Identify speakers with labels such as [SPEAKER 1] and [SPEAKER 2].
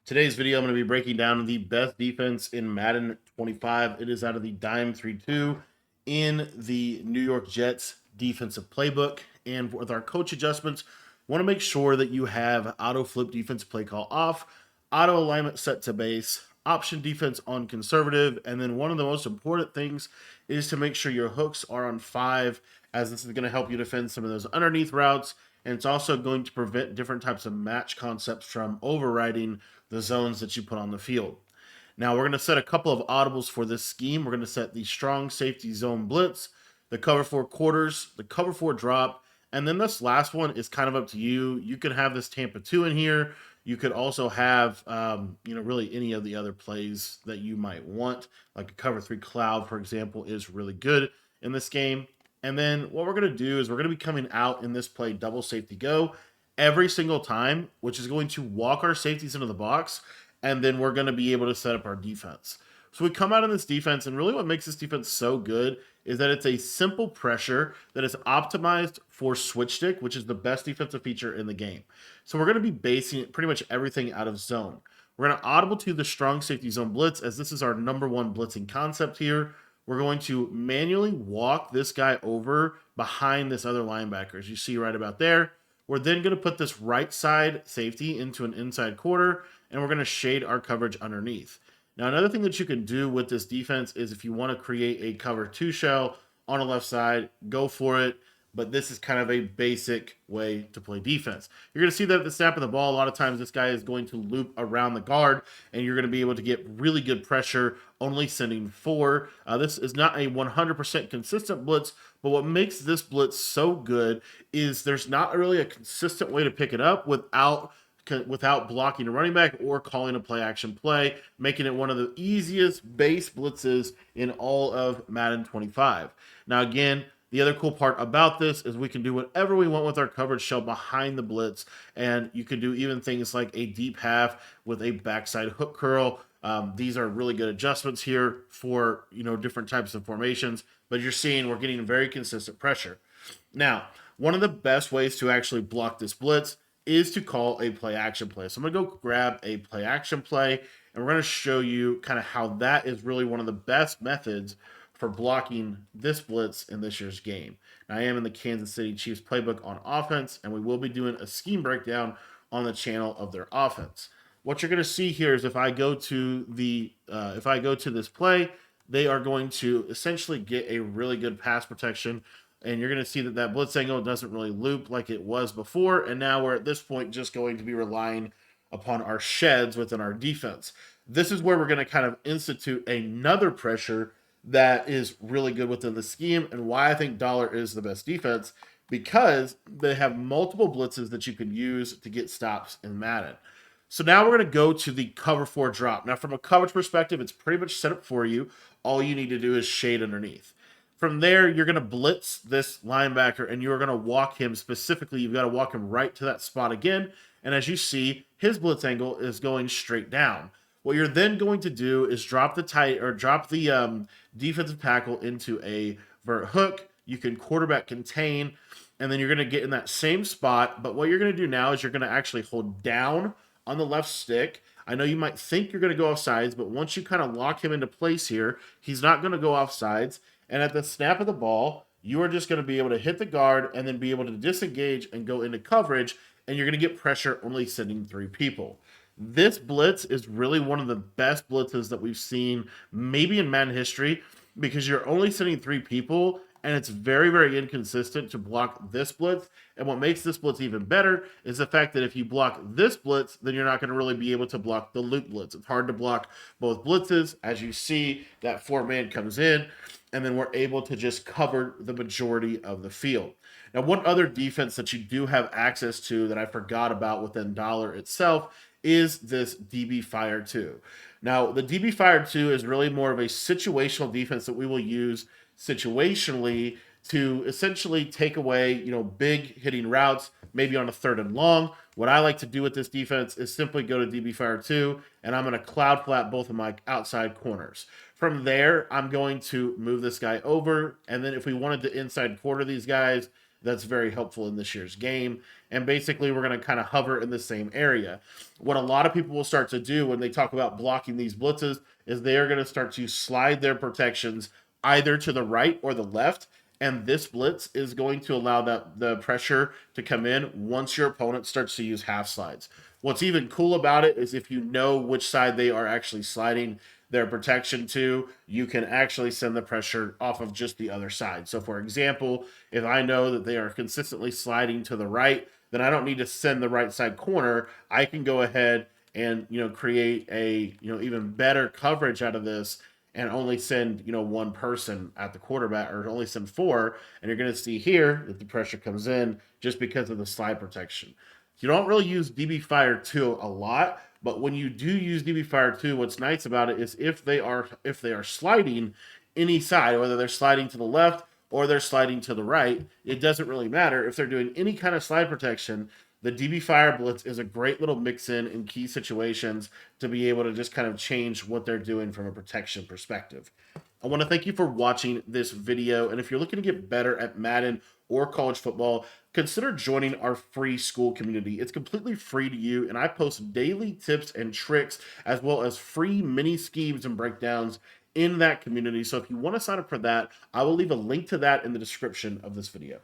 [SPEAKER 1] Today's video, I'm going to be breaking down the best defense in Madden 25. It is out of the Dime 3-2 in the New York Jets defensive playbook. And with our coach adjustments, want to make sure that you have auto flip defense play call off, auto alignment set to base, option defense on conservative, and then one of the most important things is to make sure your hooks are on 5, as this is going to help you defend some of those underneath routes, and it's also going to prevent different types of match concepts from overriding the zones that you put on the field. Now we're going to set a couple of audibles for this scheme. We're going to set the strong safety zone blitz, the cover 4 quarters, the cover 4 drop, and then this last one is kind of up to you. You could have this Tampa 2 in here. You could also have, really any of the other plays that you might want, like a cover 3 cloud, for example, is really good in this game. And then what we're going to do is we're going to be coming out in this play double safety go every single time, which is going to walk our safeties into the box, and then we're going to be able to set up our defense. So we come out in this defense, and really what makes this defense so good is that it's a simple pressure that is optimized for switch stick, which is the best defensive feature in the game. So we're going to be basing pretty much everything out of zone. We're going to audible to the strong safety zone blitz, as this is our number one blitzing concept here. We're going to manually walk this guy over behind this other linebacker, as you see right about there. We're then going to put this right side safety into an inside quarter, and we're going to shade our coverage underneath. Now, another thing that you can do with this defense is if you want to create a cover 2 shell on the left side, go for it. But this is kind of a basic way to play defense. You're going to see that at the snap of the ball, a lot of times this guy is going to loop around the guard, and you're going to be able to get really good pressure, only sending 4. This is not a 100% consistent blitz, but what makes this blitz so good is there's not really a consistent way to pick it up without blocking a running back or calling a play action play, making it one of the easiest base blitzes in all of Madden 25. Now, again, the other cool part about this is we can do whatever we want with our coverage shell behind the blitz, and you can do even things like a deep half with a backside hook curl. These are really good adjustments here for different types of formations, but you're seeing we're getting very consistent pressure. Now, one of the best ways to actually block this blitz is to call a play action play. So I'm going to go grab a play action play, and we're going to show you kind of how that is really one of the best methods for blocking this blitz in this year's game. Now, I am in the Kansas City Chiefs playbook on offense, and we will be doing a scheme breakdown on the channel of their offense. What you're going to see here is if I go to this play, they are going to essentially get a really good pass protection, and you're going to see that blitz angle doesn't really loop like it was before, and now we're at this point just going to be relying upon our sheds within our defense. This is where we're going to kind of institute another pressure that is really good within the scheme, and why I think Dollar is the best defense, because they have multiple blitzes that you can use to get stops in Madden. So now we're going to go to the cover 4 drop. Now, from a coverage perspective, it's pretty much set up for you. All you need to do is shade underneath. From there, you're going to blitz this linebacker, and you're going to walk him specifically. You've got to walk him right to that spot again. And as you see, his blitz angle is going straight down. What you're then going to do is drop the defensive tackle into a vert hook. You can quarterback contain, and then you're going to get in that same spot. But what you're going to do now is you're going to actually hold down on the left stick. I know you might think you're going to go off sides, but once you kind of lock him into place here, he's not going to go off sides. And at the snap of the ball, you are just going to be able to hit the guard and then be able to disengage and go into coverage, and you're going to get pressure only sending 3 people. This blitz is really one of the best blitzes that we've seen maybe in Madden history, because you're only sending 3 people, and it's very, very inconsistent to block this blitz. And what makes this blitz even better is the fact that if you block this blitz, then you're not going to really be able to block the loop blitz. It's hard to block both blitzes. As you see, that 4-man comes in, and then we're able to just cover the majority of the field. Now, one other defense that you do have access to that I forgot about within Dollar itself is this DB Fire 2. Now, the DB Fire 2 is really more of a situational defense that we will use situationally to essentially take away, big hitting routes, maybe on a 3rd and long. What I like to do with this defense is simply go to DB Fire 2, and I'm going to cloud flat both of my outside corners. From there, I'm going to move this guy over, and then if we wanted to inside quarter these guys, that's very helpful in this year's game. And basically, we're going to kind of hover in the same area. What a lot of people will start to do when they talk about blocking these blitzes is they are going to start to slide their protections either to the right or the left. And this blitz is going to allow that the pressure to come in once your opponent starts to use half slides. What's even cool about it is if you know which side they are actually sliding their protection to, you can actually send the pressure off of just the other side. So, for example, if I know that they are consistently sliding to the right, then I don't need to send the right side corner. I can go ahead and create a even better coverage out of this and only send one person at the quarterback, or only send four, and you're going to see here that the pressure comes in just because of the slide protection. You don't really use DB Fire 2 a lot, but when you do use DB Fire 2, what's nice about it is if they are sliding any side, whether they're sliding to the left or they're sliding to the right, it doesn't really matter. If they're doing any kind of slide protection, the DB Fire Blitz is a great little mix-in in key situations to be able to just kind of change what they're doing from a protection perspective. I want to thank you for watching this video, and if you're looking to get better at Madden or college football, consider joining our free school community. It's completely free to you, and I post daily tips and tricks as well as free mini schemes and breakdowns in that community. So if you want to sign up for that, I will leave a link to that in the description of this video.